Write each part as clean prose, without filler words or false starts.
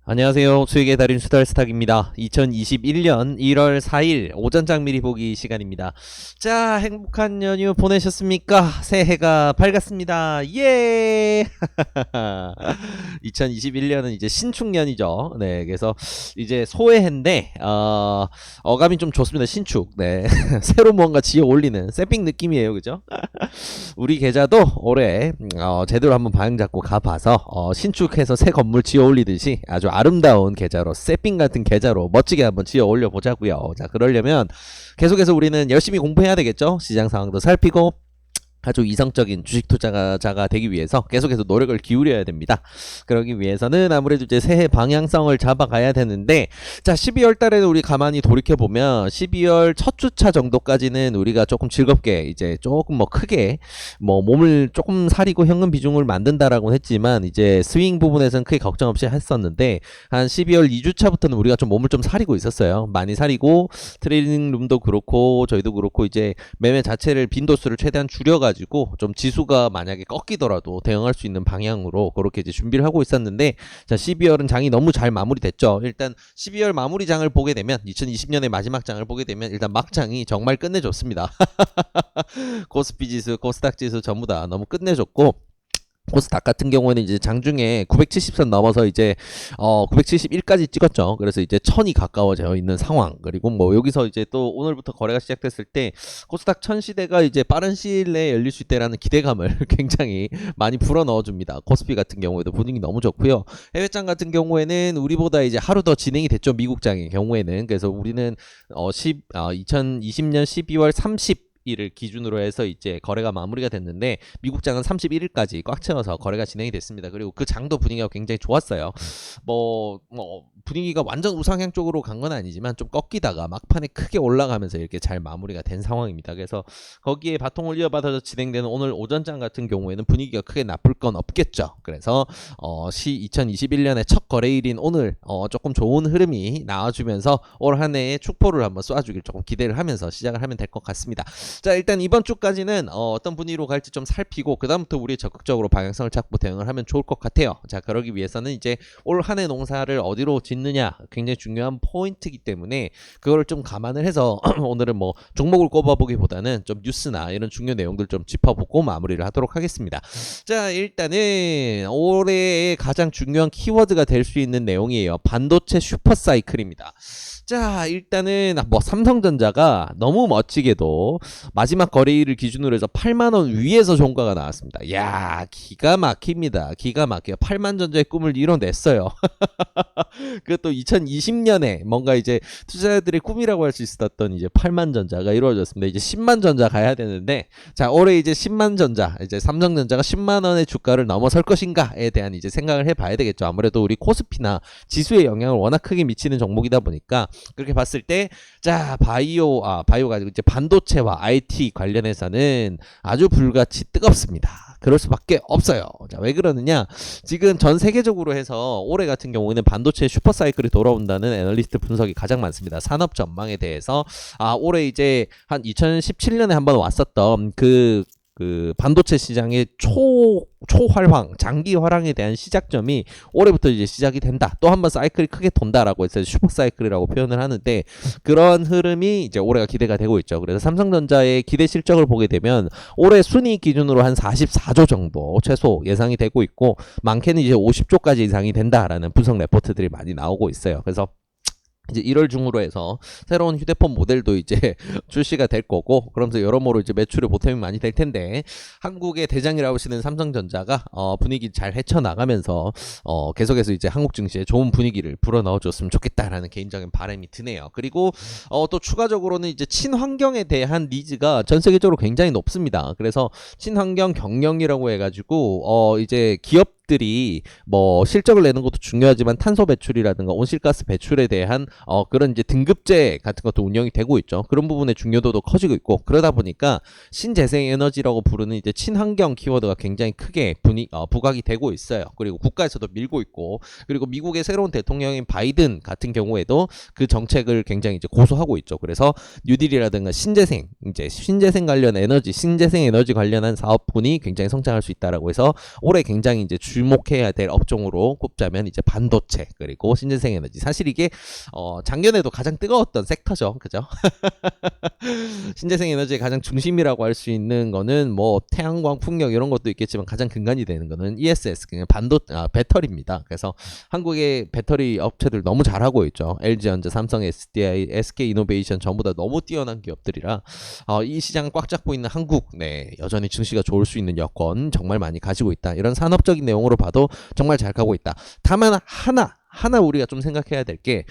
안녕하세요. 수익의 달인 수달스탁입니다. 2021년 1월 4일 오전장 미리 보기 시간입니다. 자, 행복한 연휴 보내셨습니까? 새해가 밝았습니다. 예! 2021년은 이제 신축년이죠. 네, 그래서 이제 소해인데 어감이 좀 좋습니다. 신축. 네, 새로 뭔가 지어 올리는 세핑 느낌이에요, 그죠? 우리 계좌도 올해 제대로 한번 방향 잡고 가봐서 신축해서 새 건물 지어 올리듯이 아주 아름다운 계좌로 세핑 같은 계좌로 멋지게 한번 지어 올려 보자고요. 자, 그러려면 계속해서 우리는 열심히 공부해야 되겠죠. 시장 상황도 살피고 아주 이성적인 주식 투자자가 되기 위해서 계속해서 노력을 기울여야 됩니다. 그러기 위해서는 아무래도 이제 새해 방향성을 잡아가야 되는데, 자, 12월 달에는 우리 가만히 돌이켜보면 12월 첫 주차 정도까지는 우리가 조금 즐겁게 이제 조금 크게 몸을 조금 사리고 현금 비중을 만든다라고 했지만, 이제 스윙 부분에서는 크게 걱정 없이 했었는데, 한 12월 2주차부터는 우리가 좀 몸을 좀 사리고 있었어요. 많이 사리고 트레이딩 룸도 그렇고 저희도 그렇고 이제 매매 자체를 빈도수를 최대한 줄여가지고 좀 지수가 만약에 꺾이더라도 대응할 수 있는 방향으로 그렇게 이제 준비를 하고 있었는데, 자, 12월은 장이 너무 잘 마무리됐죠. 일단 12월 마무리 장을 보게 되면 2020년의 마지막 장을 보게 되면 일단 막장이 정말 끝내줬습니다. 코스피 지수, 코스닥 지수 전부 다 너무 끝내줬고, 코스닥 같은 경우에는 이제 장중에 970선 넘어서 이제 971까지 찍었죠. 그래서 이제 1000이 가까워져 있는 상황. 그리고 여기서 이제 또 오늘부터 거래가 시작됐을 때 코스닥 1000시대가 이제 빠른 시일 내에 열릴 수 있다라는 기대감을 굉장히 많이 불어 넣어줍니다. 코스피 같은 경우에도 분위기 너무 좋고요. 해외장 같은 경우에는 우리보다 이제 하루 더 진행이 됐죠. 미국장의 경우에는. 그래서 우리는 2020년 12월 30 일을 기준으로 해서 이제 거래가 마무리가 됐는데, 미국장은 31일까지 꽉 채워서 거래가 진행이 됐습니다. 그리고 그 장도 분위기가 굉장히 좋았어요. 분위기가 완전 우상향 쪽으로 간 건 아니지만 좀 꺾이다가 막판에 크게 올라가면서 이렇게 잘 마무리가 된 상황입니다. 그래서 거기에 바통을 이어받아서 진행되는 오늘 오전장 같은 경우에는 분위기가 크게 나쁠 건 없겠죠. 그래서 2021년의 첫 거래일인 오늘 조금 좋은 흐름이 나와주면서 올 한 해의 축포를 한번 쏴주길 조금 기대를 하면서 시작을 하면 될 것 같습니다. 자, 일단 이번 주까지는 어떤 분위기로 갈지 좀 살피고 그다음부터 우리 적극적으로 방향성을 잡고 대응을 하면 좋을 것 같아요. 자, 그러기 위해서는 이제 올 한 해 농사를 어디로 짓느냐 굉장히 중요한 포인트이기 때문에 그거를 좀 감안을 해서 오늘은 종목을 꼽아보기보다는 좀 뉴스나 이런 중요 내용들 좀 짚어보고 마무리를 하도록 하겠습니다. 자, 일단은 올해의 가장 중요한 키워드가 될 수 있는 내용이에요. 반도체 슈퍼사이클입니다. 자, 일단은 삼성전자가 너무 멋지게도 마지막 거래일을 기준으로 해서 8만원 위에서 종가가 나왔습니다. 야, 기가 막힙니다. 기가 막혀요. 8만전자의 꿈을 이뤄냈어요. 그것도 2020년에 뭔가 이제 투자자들의 꿈이라고 할 수 있었던 이제 8만전자가 이루어졌습니다. 이제 10만전자 가야 되는데, 자, 올해 이제 10만전자, 이제 삼성전자가 10만원의 주가를 넘어설 것인가에 대한 이제 생각을 해봐야 되겠죠. 아무래도 우리 코스피나 지수에 영향을 워낙 크게 미치는 종목이다 보니까 그렇게 봤을 때, 자, 바이오가 아니고 이제 반도체와 IT 관련해서는 아주 불같이 뜨겁습니다. 그럴 수밖에 없어요. 자, 왜 그러느냐? 지금 전 세계적으로 해서 올해 같은 경우에는 반도체 슈퍼사이클이 돌아온다는 애널리스트 분석이 가장 많습니다. 산업 전망에 대해서 올해 이제 한 2017년에 한번 왔었던 그 반도체 시장의 초활황, 장기 활황에 대한 시작점이 올해부터 이제 시작이 된다. 또 한번 사이클이 크게 돈다라고 해서 슈퍼 사이클이라고 표현을 하는데, 그런 흐름이 이제 올해가 기대가 되고 있죠. 그래서 삼성전자의 기대 실적을 보게 되면 올해 순이익 기준으로 한 44조 정도 최소 예상이 되고 있고, 많게는 이제 50조까지 예상이 된다라는 분석 레포트들이 많이 나오고 있어요. 그래서 이제 1월 중으로 해서 새로운 휴대폰 모델도 이제 출시가 될 거고, 그러면서 여러모로 이제 매출에 보탬이 많이 될 텐데, 한국의 대장이라고 하시는 삼성전자가 분위기 잘 헤쳐나가면서 계속해서 이제 한국 증시에 좋은 분위기를 불어넣어 줬으면 좋겠다라는 개인적인 바람이 드네요. 그리고 또 추가적으로는 이제 친환경에 대한 니즈가 전 세계적으로 굉장히 높습니다. 그래서 친환경 경영이라고 해가지고 이제 기업 기업들이 뭐 실적을 내는 것도 중요하지만 탄소 배출이라든가 온실가스 배출에 대한 그런 이제 등급제 같은 것도 운영이 되고 있죠. 그런 부분의 중요도도 커지고 있고 그러다 보니까 신재생 에너지라고 부르는 이제 친환경 키워드가 굉장히 크게 부각이 되고 있어요. 그리고 국가에서도 밀고 있고 그리고 미국의 새로운 대통령인 바이든 같은 경우에도 그 정책을 굉장히 이제 고수하고 있죠. 그래서 뉴딜이라든가 신재생 관련 에너지, 신재생 에너지 관련한 사업군이 굉장히 성장할 수 있다라고 해서 올해 굉장히 이제 주목해야 될 업종으로 꼽자면 이제 반도체 그리고 신재생 에너지. 사실 이게 작년에도 가장 뜨거웠던 섹터죠. 그죠? 신재생 에너지의 가장 중심이라고 할 수 있는 거는 뭐 태양광, 풍력 이런 것도 있겠지만 가장 근간이 되는 거는 ESS, 그냥 배터리입니다. 그래서 한국의 배터리 업체들 너무 잘하고 있죠. LG전자, 삼성, SDI, SK이노베이션 전부 다 너무 뛰어난 기업들이라 이 시장을 꽉 잡고 있는 한국, 네, 여전히 증시가 좋을 수 있는 여건 정말 많이 가지고 있다. 이런 산업적인 내용으로 봐도 정말 잘 가고 있다. 다만 하나 우리가 좀 생각해야 될 게,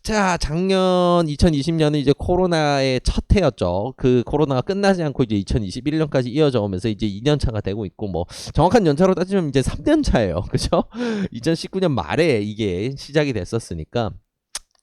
자, 작년 2020년은 이제 코로나의 첫 해였죠. 그 코로나가 끝나지 않고 이제 2021년까지 이어져 오면서 이제 2년 차가 되고 있고, 뭐 정확한 연차로 따지면 이제 3년 차예요. 그죠? 2019년 말에 이게 시작이 됐었으니까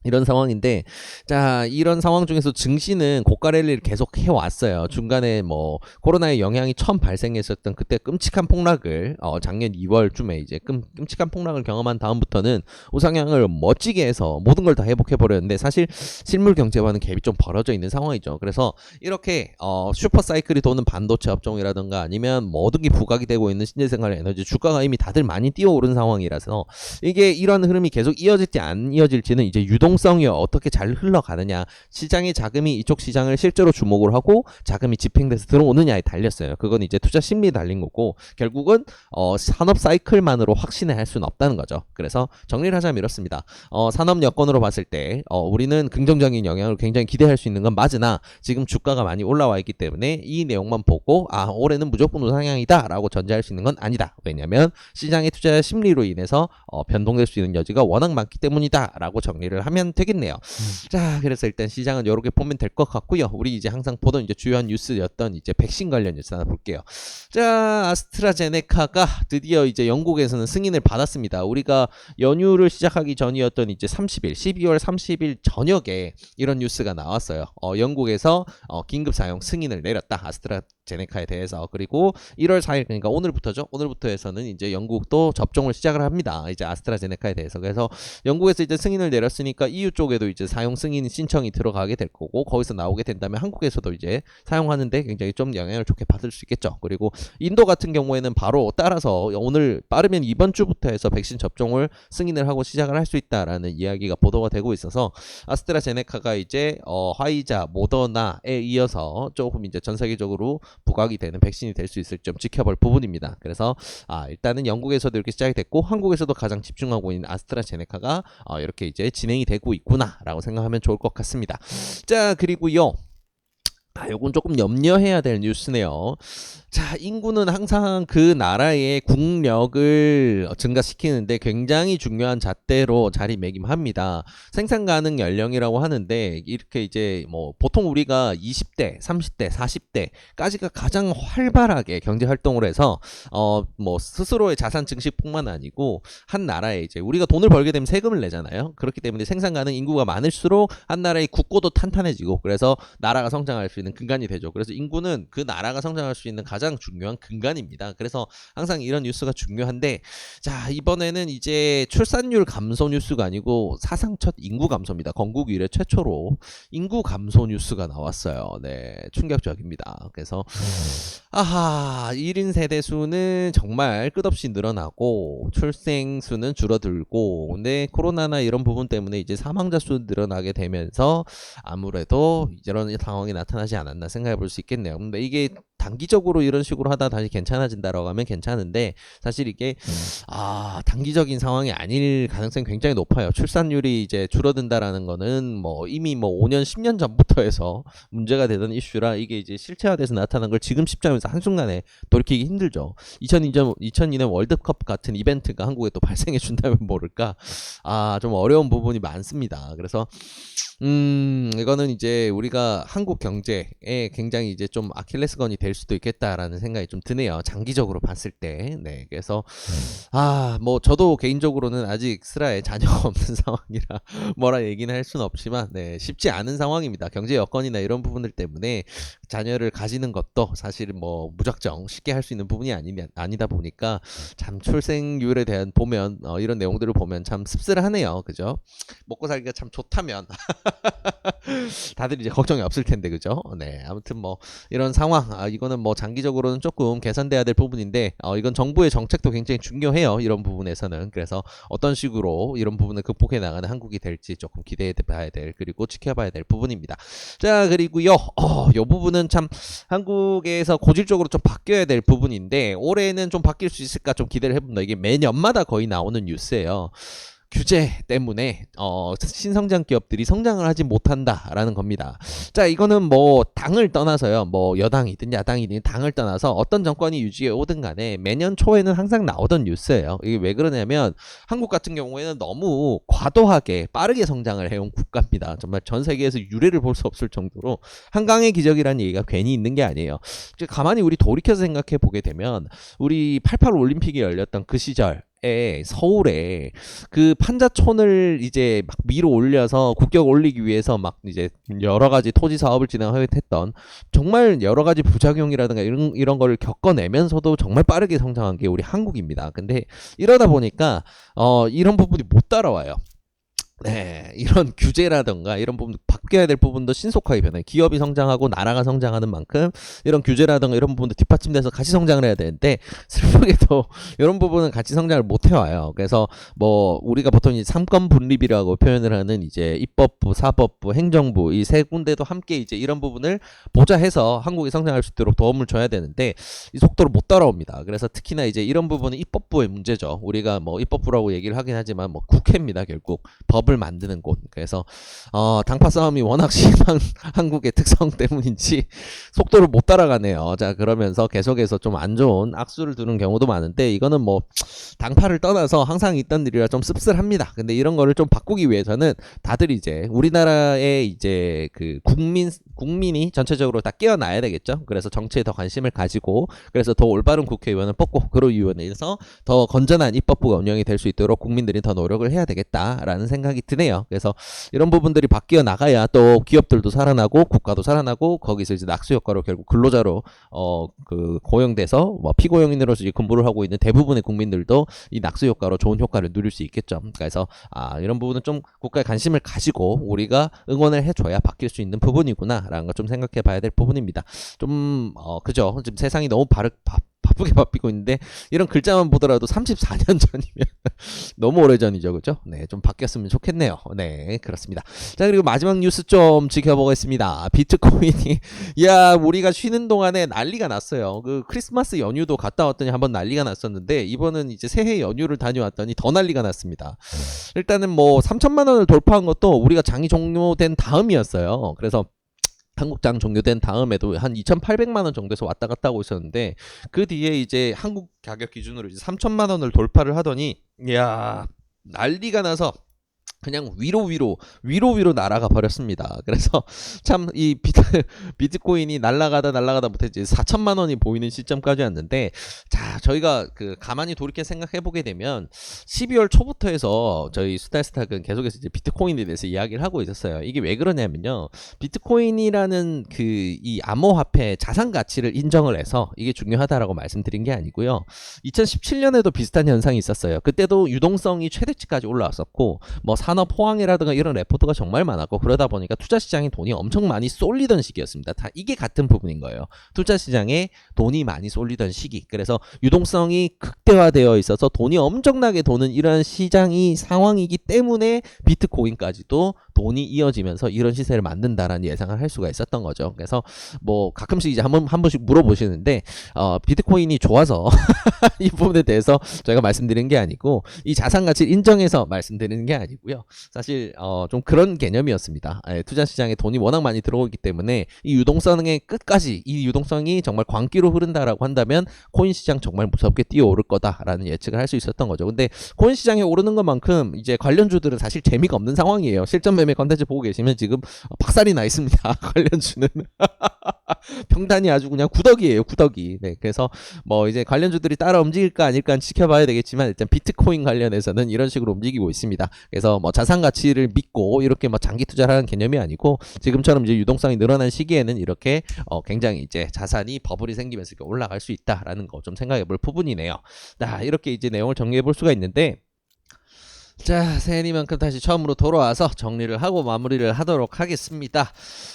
이런 상황인데, 자, 이런 상황 중에서 증시는 고가 랠리를 계속 해왔어요. 중간에 뭐 코로나의 영향이 처음 발생했었던 그때 끔찍한 폭락을 작년 2월쯤에 이제 끔찍한 폭락을 경험한 다음부터는 우상향을 멋지게 해서 모든 걸 다 회복해버렸는데, 사실 실물 경제와는 갭이 좀 벌어져 있는 상황이죠. 그래서 이렇게 슈퍼 사이클이 도는 반도체 업종이라든가 아니면 모든 게 부각이 되고 있는 신재생 에너지 주가가 이미 다들 많이 뛰어오른 상황이라서 이게 이런 흐름이 계속 이어질지 안 이어질지는 이제 유동성이 어떻게 잘 흘러가느냐, 시장의 자금이 이쪽 시장을 실제로 주목을 하고 자금이 집행돼서 들어오느냐에 달렸어요. 그건 이제 투자 심리에 달린 거고, 결국은 산업 사이클만으로 확신을 할 수는 없다는 거죠. 그래서 정리를 하자면 이렇습니다. 산업 여건으로 봤을 때 우리는 긍정적인 영향을 굉장히 기대할 수 있는 건 맞으나, 지금 주가가 많이 올라와 있기 때문에 이 내용만 보고 올해는 무조건 우상향이다 라고 전제할 수 있는 건 아니다. 왜냐하면 시장의 투자 심리로 인해서 변동될 수 있는 여지가 워낙 많기 때문이다 라고 정리를 하면 되겠네요. 자, 그래서 일단 시장은 이렇게 보면 될 것 같고요. 우리 이제 항상 보던 이제 주요한 뉴스였던 이제 백신 관련 뉴스 하나 볼게요. 자, 아스트라제네카가 드디어 이제 영국에서는 승인을 받았습니다. 우리가 연휴를 시작하기 전이었던 이제 12월 30일 저녁에 이런 뉴스가 나왔어요. 영국에서 긴급 사용 승인을 내렸다. 아스트라제네카에 대해서. 그리고 1월 4일, 그러니까 오늘부터죠. 오늘부터 해서는 이제 영국도 접종을 시작을 합니다. 이제 아스트라제네카에 대해서. 그래서 영국에서 이제 승인을 내렸으니까 EU 쪽에도 이제 사용 승인 신청이 들어가게 될 거고, 거기서 나오게 된다면 한국에서도 이제 사용하는데 굉장히 좀 영향을 좋게 받을 수 있겠죠. 그리고 인도 같은 경우에는 바로 따라서 오늘 빠르면 이번 주부터 해서 백신 접종을 승인을 하고 시작을 할 수 있다라는 이야기가 보도가 되고 있어서, 아스트라제네카가 이제 화이자, 모더나에 이어서 조금 이제 전 세계적으로 부각이 되는 백신이 될 수 있을지 좀 지켜볼 부분입니다. 그래서 일단은 영국에서도 이렇게 시작이 됐고, 한국에서도 가장 집중하고 있는 아스트라제네카가 이렇게 이제 진행이 되고 있구나라고 생각하면 좋을 것 같습니다. 자, 그리고요. 요건 조금 염려해야 될 뉴스네요. 자, 인구는 항상 그 나라의 국력을 증가시키는데 굉장히 중요한 잣대로 자리매김합니다. 생산 가능 연령이라고 하는데, 이렇게 이제 뭐 보통 우리가 20대, 30대, 40대까지가 가장 활발하게 경제 활동을 해서 뭐 스스로의 자산 증식뿐만 아니고 한 나라에 이제 우리가 돈을 벌게 되면 세금을 내잖아요. 그렇기 때문에 생산 가능 인구가 많을수록 한 나라의 국고도 탄탄해지고, 그래서 나라가 성장할 수 있는 근간이 되죠. 그래서 인구는 그 나라가 성장할 수 있는 가장 중요한 근간입니다. 그래서 항상 이런 뉴스가 중요한데, 자, 이번에는 이제 출산율 감소 뉴스가 아니고 사상 첫 인구 감소입니다. 건국 이래 최초로 인구 감소 뉴스가 나왔어요. 네, 충격적입니다. 그래서 1인 세대 수는 정말 끝없이 늘어나고 출생 수는 줄어들고, 근데 코로나나 이런 부분 때문에 이제 사망자 수 늘어나게 되면서 아무래도 이런 상황이 나타나지 않았나 생각해 볼 수 있겠네요. 근데 이게 단기적으로 이런 식으로 하다 다시 괜찮아진다라고 하면 괜찮은데, 사실 이게 단기적인 상황이 아닐 가능성이 굉장히 높아요. 출산율이 이제 줄어든다라는 거는 뭐 이미 뭐 5년 10년 전부터 해서 문제가 되던 이슈라, 이게 이제 실체화돼서 나타난 걸 지금 시점에서 한순간에 돌이키기 힘들죠. 2002년 월드컵 같은 이벤트가 한국에 또 발생해 준다면 모를까, 좀 어려운 부분이 많습니다. 그래서 이거는 이제 우리가 한국 경제에 굉장히 이제 좀 아킬레스건이 될 수도 있겠다라는 생각이 좀 드네요. 장기적으로 봤을 때. 네. 그래서 뭐 저도 개인적으로는 아직 슬하에 자녀가 없는 상황이라 뭐라 얘기는 할 수는 없지만 네, 쉽지 않은 상황입니다. 경제 여건이나 이런 부분들 때문에 자녀를 가지는 것도 사실은 뭐 무작정 쉽게 할 수 있는 부분이 아니다 보니까 참 출생률에 대한 보면 이런 내용들을 보면 참 씁쓸하네요. 그죠? 먹고 살기가 참 좋다면 다들 이제 걱정이 없을 텐데 그죠? 네. 아무튼 뭐 이런 상황 이거는 뭐 장기적으로는 조금 개선돼야 될 부분인데 이건 정부의 정책도 굉장히 중요해요. 이런 부분에서는. 그래서 어떤 식으로 이런 부분을 극복해 나가는 한국이 될지 조금 기대해 봐야 될 그리고 지켜봐야 될 부분입니다. 자, 그리고요. 요 부분은 참 한국에서 고질적으로 좀 바뀌어야 될 부분인데 올해는 좀 바뀔 수 있을까 좀 기대를 해봅니다. 이게 매년마다 거의 나오는 뉴스예요. 규제 때문에 신성장 기업들이 성장을 하지 못한다라는 겁니다. 자, 이거는 뭐 당을 떠나서요. 뭐 여당이든 야당이든 당을 떠나서 어떤 정권이 유지해 오든 간에 매년 초에는 항상 나오던 뉴스예요. 이게 왜 그러냐면 한국 같은 경우에는 너무 과도하게 빠르게 성장을 해온 국가입니다. 정말 전 세계에서 유례를 볼 수 없을 정도로 한강의 기적이라는 얘기가 괜히 있는 게 아니에요. 가만히 우리 돌이켜서 생각해 보게 되면 우리 88 올림픽이 열렸던 그 시절 서울에 그 판자촌을 이제 막 위로 올려서 국격 올리기 위해서 막 이제 여러 가지 토지 사업을 진행했던 정말 여러 가지 부작용이라든가 이런 거를 겪어내면서도 정말 빠르게 성장한 게 우리 한국입니다. 근데 이러다 보니까 이런 부분이 못 따라와요. 네, 이런 규제라던가 이런 부분 바뀌어야 될 부분도 신속하게 변해. 기업이 성장하고 나라가 성장하는 만큼 이런 규제라던가 이런 부분도 뒷받침돼서 같이 성장을 해야 되는데 슬프게도 이런 부분은 같이 성장을 못 해와요. 그래서 뭐 우리가 보통 이제 삼권 분립이라고 표현을 하는 이제 입법부, 사법부, 행정부 이 세 군데도 함께 이제 이런 부분을 보좌해서 한국이 성장할 수 있도록 도움을 줘야 되는데 이 속도를 못 따라옵니다. 그래서 특히나 이제 이런 부분은 입법부의 문제죠. 우리가 뭐 입법부라고 얘기를 하긴 하지만 뭐 국회입니다. 결국 법을 만드는 곳. 그래서 당파 싸움이 워낙 심한 한국의 특성 때문인지 속도를 못 따라가네요. 자, 그러면서 계속해서 좀 안 좋은 악수를 두는 경우도 많은데 이거는 뭐 당파를 떠나서 항상 있던 일이라 좀 씁쓸합니다. 근데 이런 거를 좀 바꾸기 위해서는 다들 이제 우리나라의 이제 그 국민이 전체적으로 다 깨어나야 되겠죠. 그래서 정치에 더 관심을 가지고 그래서 더 올바른 국회의원을 뽑고 그로 위원회에서 더 건전한 입법부가 운영이 될 수 있도록 국민들이 더 노력을 해야 되겠다라는 생각이 드네요. 그래서 이런 부분들이 바뀌어 나가야 또 기업들도 살아나고 국가도 살아나고 거기서 이제 낙수 효과로 결국 근로자로 그 고용돼서 뭐 피고용인으로서 이제 근무를 하고 있는 대부분의 국민들도 이 낙수 효과로 좋은 효과를 누릴 수 있겠죠. 그래서 이런 부분은 좀 국가에 관심을 가지고 우리가 응원을 해줘야 바뀔 수 있는 부분이구나라는 거 좀 생각해 봐야 될 부분입니다. 좀 그죠? 지금 세상이 너무 바쁘게 바뀌고 있는데 이런 글자만 보더라도 34년 전이면 너무 오래전이죠. 그죠? 네, 좀 바뀌었으면 좋겠네요. 네, 그렇습니다. 자, 그리고 마지막 뉴스 좀 지켜보겠습니다. 비트코인이 우리가 쉬는 동안에 난리가 났어요. 그 크리스마스 연휴도 갔다 왔더니 한번 난리가 났었는데 이번은 이제 새해 연휴를 다녀왔더니 더 난리가 났습니다. 일단은 뭐 3천만 원을 돌파한 것도 우리가 장이 종료된 다음이었어요. 그래서 한국장 종료된 다음에도 한 2,800만 원 정도에서 왔다 갔다 하고 있었는데 그 뒤에 이제 한국 가격 기준으로 이제 3천만 원을 돌파를 하더니 난리가 나서 그냥 위로 날아가 버렸습니다. 그래서 참 이 비트코인이 날아가다 못해 이제 4천만 원이 보이는 시점까지 왔는데 자, 저희가 그 가만히 돌이켜 생각해 보게 되면 12월 초부터 해서 저희 수달스탁은 계속해서 이제 비트코인에 대해서 이야기를 하고 있었어요. 이게 왜 그러냐면요. 비트코인이라는 그 이 암호화폐 자산 가치를 인정을 해서 이게 중요하다라고 말씀드린 게 아니고요. 2017년에도 비슷한 현상이 있었어요. 그때도 유동성이 최대치까지 올라왔었고 뭐 산업 호황이라든가 이런 레포트가 정말 많았고 그러다 보니까 투자 시장에 돈이 엄청 많이 쏠리던 시기였습니다. 다 이게 같은 부분인 거예요. 투자 시장에 돈이 많이 쏠리던 시기. 그래서 유동성이 극대화되어 있어서 돈이 엄청나게 도는 이런 상황이기 때문에 비트코인까지도 돈이 이어지면서 이런 시세를 만든다라는 예상을 할 수가 있었던 거죠. 그래서 뭐 가끔씩 이제 한 번씩 물어보시는데 비트코인이 좋아서 이 부분에 대해서 저희가 말씀드리는 게 아니고 이 자산 가치를 인정해서 말씀드리는 게 아니고요. 사실 좀 그런 개념이었습니다. 투자 시장에 돈이 워낙 많이 들어오기 때문에 이 유동성의 끝까지 이 유동성이 정말 광기로 흐른다라고 한다면 코인 시장 정말 무섭게 뛰어오를 거다라는 예측을 할 수 있었던 거죠. 근데 코인 시장에 오르는 것만큼 이제 관련주들은 사실 재미가 없는 상황이에요. 실전 매매 때문에 컨텐츠 보고 계시면 지금 박살이 나 있습니다. 관련주는 평단이 아주 그냥 구더기예요, 구더기. 네, 그래서 뭐 이제 관련주들이 따라 움직일까 아닐까 지켜봐야 되겠지만 일단 비트코인 관련해서는 이런 식으로 움직이고 있습니다. 그래서 뭐 자산 가치를 믿고 이렇게 뭐 장기 투자를 하는 개념이 아니고 지금처럼 이제 유동성이 늘어난 시기에는 이렇게 굉장히 이제 자산이 버블이 생기면서 이렇게 올라갈 수 있다라는 거 좀 생각해 볼 부분이네요. 자, 이렇게 이제 내용을 정리해 볼 수가 있는데, 자, 새해니만큼 다시 처음으로 돌아와서 정리를 하고 마무리를 하도록 하겠습니다.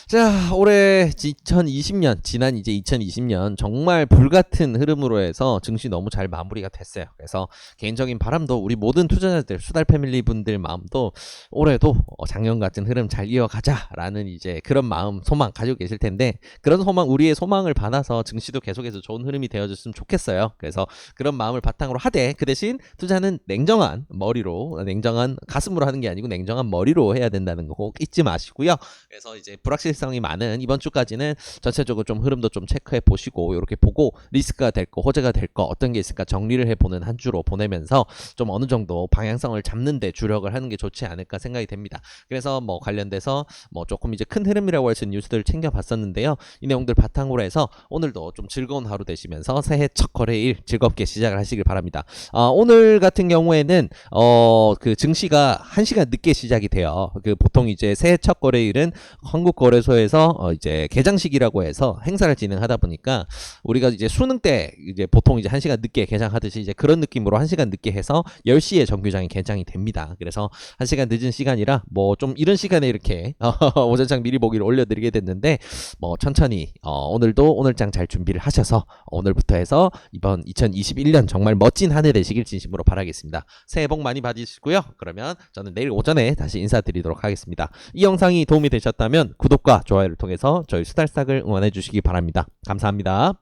자, 올해 2020년, 지난 이제 2020년 정말 불같은 흐름으로 해서 증시 너무 잘 마무리가 됐어요. 그래서 개인적인 바람도 우리 모든 투자자들, 수달 패밀리 분들 마음도 올해도 작년 같은 흐름 잘 이어가자라는 이제 그런 마음, 소망 가지고 계실 텐데, 그런 소망, 우리의 소망을 받아서 증시도 계속해서 좋은 흐름이 되어줬으면 좋겠어요. 그래서 그런 마음을 바탕으로 하되, 그 대신 투자는 냉정한 머리로, 냉정한 가슴으로 하는 게 아니고 냉정한 머리로 해야 된다는 거 꼭 잊지 마시고요. 그래서 이제 불확실성이 많은 이번 주까지는 전체적으로 좀 흐름도 좀 체크해 보시고, 이렇게 보고 리스크가 될 거, 호재가 될 거 어떤 게 있을까 정리를 해보는 한 주로 보내면서 좀 어느 정도 방향성을 잡는데 주력을 하는 게 좋지 않을까 생각이 됩니다. 그래서 뭐 관련돼서 뭐 조금 이제 큰 흐름이라고 할 수 있는 뉴스들을 챙겨봤었는데요. 이 내용들 바탕으로 해서 오늘도 좀 즐거운 하루 되시면서 새해 첫 거래일 즐겁게 시작을 하시길 바랍니다. 오늘 같은 경우에는 그 증시가 1시간 늦게 시작이 돼요. 그 보통 이제 새해 첫 거래일은 한국거래소에서 이제 개장식이라고 해서 행사를 진행하다 보니까 우리가 이제 수능 때 이제 보통 이제 1시간 늦게 개장하듯이 이제 그런 느낌으로 1시간 늦게 해서 10시에 정규장이 개장이 됩니다. 그래서 1시간 늦은 시간이라 뭐 좀 이런 시간에 이렇게 오전장 미리 보기를 올려드리게 됐는데, 뭐 천천히 오늘도 오늘장 잘 준비를 하셔서 오늘부터 해서 이번 2021년 정말 멋진 한 해 되시길 진심으로 바라겠습니다. 새해 복 많이 받으시고요. 그러면 저는 내일 오전에 다시 인사드리도록 하겠습니다. 이 영상이 도움이 되셨다면 구독과 좋아요를 통해서 저희 수달싹을 응원해 주시기 바랍니다. 감사합니다.